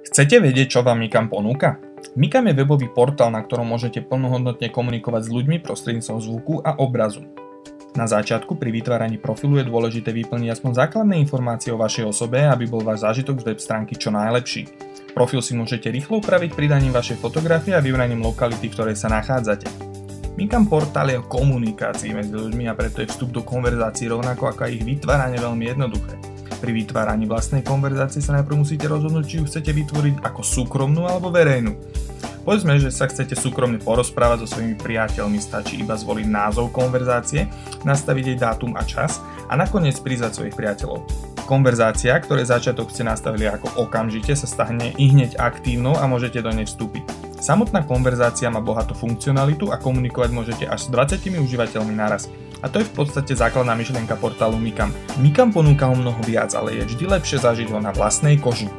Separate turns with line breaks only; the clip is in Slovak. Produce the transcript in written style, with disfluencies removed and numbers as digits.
Chcete vedieť, čo vám Mikam ponúka? Mikam je webový portál, na ktorom môžete plnohodnotne komunikovať s ľuďmi prostredníctvom zvuku a obrazu. Na začiatku pri vytváraní profilu je dôležité vyplniť aspoň základné informácie o vašej osobe, aby bol váš zážitok z web stránky čo najlepší. Profil si môžete rýchlo upraviť pridaním vašej fotografie a vybraním lokality, v ktorej sa nachádzate. Mikam portál je o komunikácii medzi ľuďmi a preto je vstup do konverzácií rovnako ako aj ich vytváranie veľmi jednoduché. Pri vytváraní vlastnej konverzácie sa najprv musíte rozhodnúť, či ju chcete vytvoriť ako súkromnú alebo verejnú. Povedzme, že sa chcete súkromne porozprávať so svojimi priateľmi, stačí iba zvoliť názov konverzácie, nastaviť jej dátum a čas a nakoniec prizvať svojich priateľov. Konverzácia, ktorej začiatok ste nastavili ako okamžite, sa stane ihneď aktívnou a môžete do nej vstúpiť. Samotná konverzácia má bohatú funkcionalitu a komunikovať môžete až s 20 užívateľmi naraz. A to je v podstate základná myšlienka portálu Mikam. Mikam ponúka o mnoho viac, ale je vždy lepšie zažiť ho na vlastnej koži.